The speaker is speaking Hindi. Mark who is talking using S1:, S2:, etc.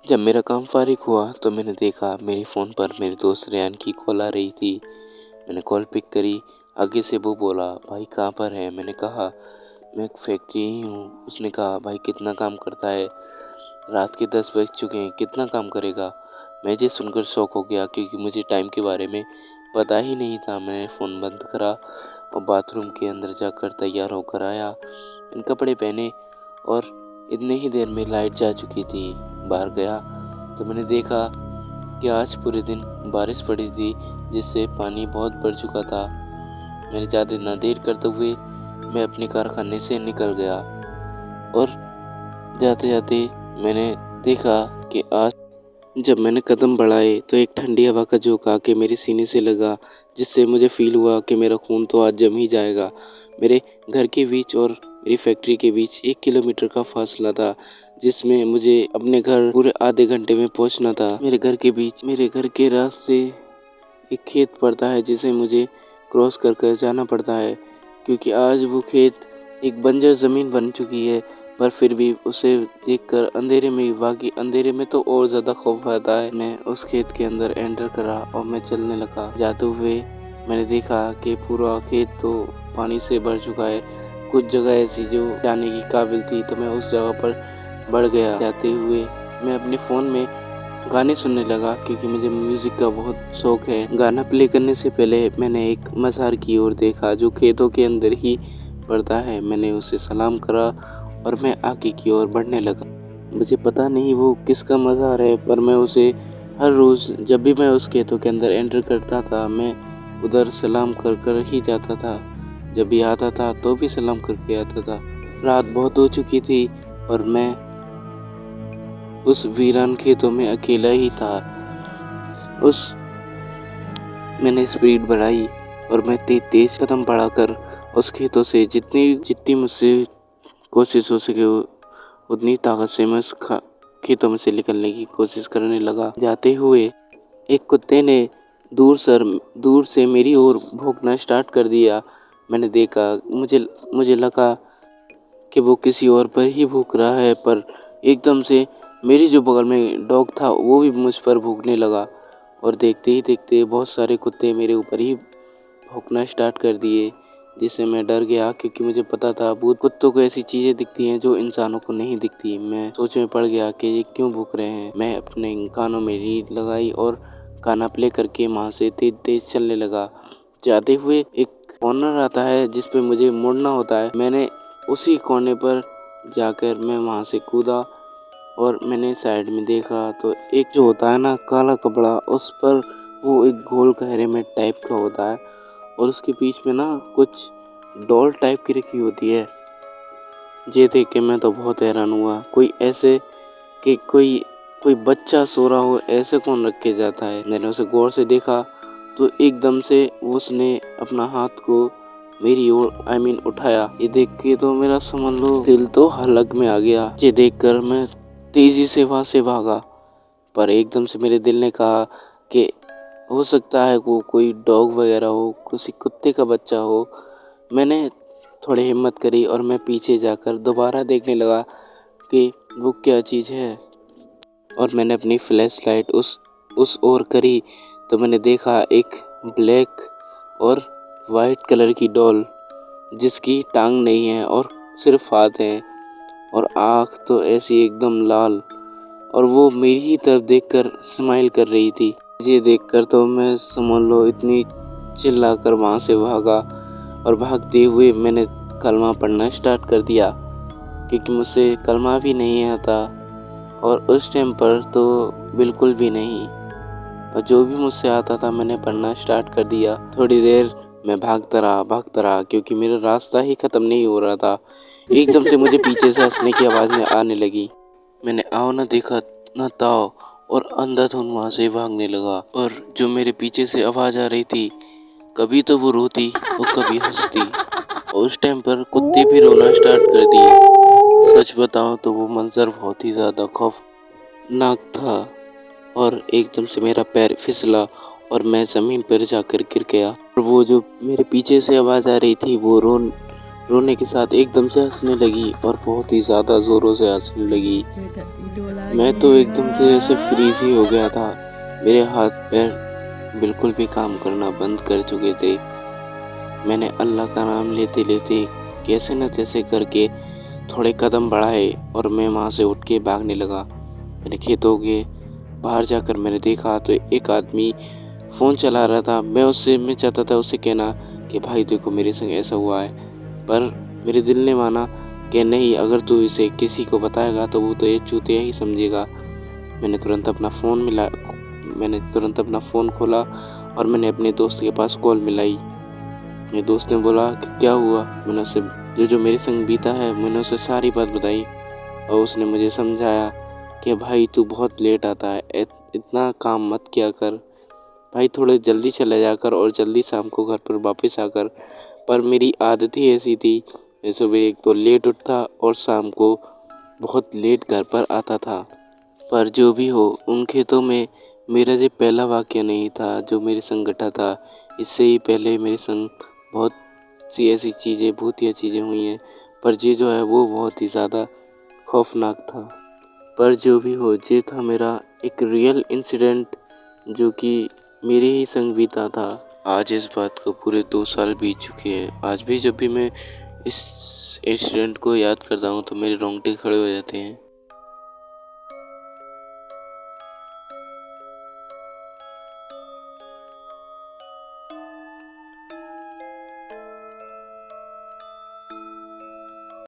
S1: जब मेरा काम फारिग हुआ तो मैंने देखा मेरे फ़ोन पर मेरे दोस्त रेयान की कॉल आ रही थी। मैंने कॉल पिक करी। आगे से वो बोला, भाई कहाँ पर है? मैंने कहा मैं एक फैक्ट्री ही हूँ। उसने कहा, भाई कितना काम करता है? रात के 10 बज चुके हैं, कितना काम करेगा? मैं ये सुनकर शॉक हो गया क्योंकि मुझे टाइम के बारे में पता ही नहीं था। मैंने फ़ोन बंद करा और बाथरूम के अंदर जाकर तैयार होकर आया। मैंने कपड़े पहने और इतने ही देर में लाइट जा चुकी थी। बाहर गया तो मैंने देखा कि आज पूरे दिन बारिश पड़ी थी, जिससे पानी बहुत बढ़ चुका था। मैंने ज़्यादा ना देर करते हुए मैं अपने कारखाने से निकल गया और जाते जाते मैंने देखा कि आज जब मैंने कदम बढ़ाए तो एक ठंडी हवा का झोंका आके मेरे सीने से लगा, जिससे मुझे फील हुआ कि मेरा खून तो आज जम ही जाएगा। मेरे घर के बीच और मेरी फैक्ट्री के बीच 1 किलोमीटर का फासला था, जिसमें मुझे अपने घर पूरे आधे घंटे में पहुंचना था। मेरे घर के रास्ते एक खेत पड़ता है, जिसे मुझे क्रॉस कर कर जाना पड़ता है, क्योंकि आज वो खेत एक बंजर ज़मीन बन चुकी है। पर फिर भी उसे देखकर अंधेरे में, बाकी अंधेरे में तो और ज़्यादा खौफ आता है। मैं उस खेत के अंदर एंटर करा और मैं चलने लगा। जाते हुए मैंने देखा कि पूरा खेत तो पानी से भर चुका है। कुछ जगह ऐसी जो जाने की काबिल थी, तो मैं उस जगह पर बढ़ गया। जाते हुए मैं अपने फ़ोन में गाने सुनने लगा, क्योंकि मुझे म्यूज़िक का बहुत शौक है। गाना प्ले करने से पहले मैंने एक मज़ार की ओर देखा जो खेतों के अंदर ही पड़ता है। मैंने उसे सलाम करा और मैं आगे की ओर बढ़ने लगा। मुझे पता नहीं वो किसका मज़ार है, पर मैं उसे हर रोज़ जब भी मैं उस खेतों के अंदर एंटर करता था, मैं उधर सलाम कर कर ही जाता था। जब भी आता था तो भी सलाम करके आता था। रात बहुत हो चुकी थी और मैं उस वीरान खेतों में अकेला ही था। मैंने स्पीड बढ़ाई और मैं तेज कदम बढ़ाकर उस खेतों से जितनी जितनी मुझसे कोशिश हो सके उतनी ताकत से मैं उस खेतों में से निकलने की कोशिश करने लगा। जाते हुए एक कुत्ते ने दूर से मेरी ओर भौंकना स्टार्ट कर दिया। मैंने देखा, मुझे लगा कि वो किसी और पर ही भूख रहा है, पर एकदम से मेरी जो बगल में डॉग था वो भी मुझ पर भूखने लगा और देखते ही देखते बहुत सारे कुत्ते मेरे ऊपर ही भौंकना स्टार्ट कर दिए, जिससे मैं डर गया, क्योंकि मुझे पता था भूत कुत्तों को ऐसी चीज़ें दिखती हैं जो इंसानों को नहीं दिखती। मैं सोच में पड़ गया कि ये क्यों भूख रहे हैं। मैं अपने कानों में रीढ़ लगाई और गाना प्ले करके वहाँ से तेज तेज चलने लगा। जाते हुए एक कॉर्नर आता है जिस पे मुझे मुड़ना होता है। मैंने उसी कोने पर जाकर मैं वहाँ से कूदा और मैंने साइड में देखा तो एक जो होता है ना काला कपड़ा, उस पर वो एक गोल घेरे में टाइप का होता है और उसके बीच में ना कुछ डॉल टाइप की रखी होती है। ये देख के मैं तो बहुत हैरान हुआ। कोई ऐसे कि कोई बच्चा सो रहा हो, ऐसे कौन रख के जाता है। मैंने उसे गौर से देखा तो एकदम से उसने अपना हाथ को मेरी ओर उठाया। ये देख के तो मेरा समझ लो दिल तो हलक में आ गया। ये देखकर मैं तेजी से वहां से भागा, पर एकदम से मेरे दिल ने कहा कि हो सकता है वो कोई डॉग वगैरह हो, किसी कुत्ते का बच्चा हो। मैंने थोड़ी हिम्मत करी और मैं पीछे जाकर दोबारा देखने लगा कि वो क्या चीज़ है, और मैंने अपनी फ्लैश लाइट उस ओर करी तो मैंने देखा एक ब्लैक और वाइट कलर की डॉल, जिसकी टांग नहीं है और सिर्फ हाथ है और आँख तो ऐसी एकदम लाल, और वो मेरी ही तरफ देखकर स्माइल कर रही थी। ये देखकर तो मैं समझ लो इतनी चिल्लाकर वहाँ से भागा और भागते हुए मैंने कलमा पढ़ना स्टार्ट कर दिया, क्योंकि मुझसे कलमा भी नहीं आता और उस टाइम पर तो बिल्कुल भी नहीं, और जो भी मुझसे आता था मैंने पढ़ना स्टार्ट कर दिया। थोड़ी देर मैं भागता रहा क्योंकि मेरा रास्ता ही ख़त्म नहीं हो रहा था। एकदम से मुझे पीछे से हंसने की आवाज़ें आने लगी। मैंने आओ ना देखा ना ताओ और अंधाधुंध वहाँ से भागने लगा, और जो मेरे पीछे से आवाज़ आ रही थी, कभी तो वो रोती और कभी हंसती, और उस टाइम पर कुत्ते भी रोना स्टार्ट कर दिए। सच बताऊं तो वो मंजर बहुत ही ज़्यादा खौफनाक था, और एकदम से मेरा पैर फिसला और मैं ज़मीन पर जाकर गिर गया। और वो जो मेरे पीछे से आवाज़ आ रही थी वो रोने के साथ एकदम से हंसने लगी और बहुत ही ज़्यादा ज़ोरों से हंसने लगी। मैं तो एकदम से ऐसे फ्रीज ही हो गया था। मेरे हाथ पैर बिल्कुल भी काम करना बंद कर चुके थे। मैंने अल्लाह का नाम लेते लेते कैसे न तैसे करके थोड़े कदम बढ़ाए और मैं वहाँ से उठ के भागने लगा। मैंने खेतों के बाहर जाकर मैंने देखा तो एक आदमी फ़ोन चला रहा था। मैं चाहता था उससे कहना कि भाई देखो मेरे संग ऐसा हुआ है, पर मेरे दिल ने माना कि नहीं, अगर तू इसे किसी को बताएगा तो वो तो ये चूतिया ही समझेगा। मैंने तुरंत अपना फ़ोन खोला और मैंने अपने दोस्त के पास कॉल मिलाई। मेरे दोस्त ने बोला कि क्या हुआ। मैंने उससे जो मेरे संग बीता है मैंने उसे सारी बात बताई और उसने मुझे समझाया कि भाई तू बहुत लेट आता है, इतना काम मत किया कर भाई, थोड़े जल्दी चले जाकर और जल्दी शाम को घर पर वापस आकर। पर मेरी आदत ही ऐसी थी, मैं सुबह एक तो लेट उठता और शाम को बहुत लेट घर पर आता था। पर जो भी हो, उन खेतों में मेरा ये पहला वाक़या नहीं था जो मेरे संग घटा था। इससे ही पहले मेरे संग बहुत सी ऐसी चीज़ें, भूतिया चीज़ें हुई हैं, पर ये जो है वो बहुत ही ज़्यादा खौफनाक था। पर जो भी हो, ये था मेरा एक रियल इंसिडेंट जो कि मेरे ही संग बीता था। आज इस बात को पूरे 2 साल बीत चुके हैं। आज भी जब भी मैं इस इंसिडेंट को याद करता हूँ तो मेरे रोंगटे खड़े हो जाते हैं।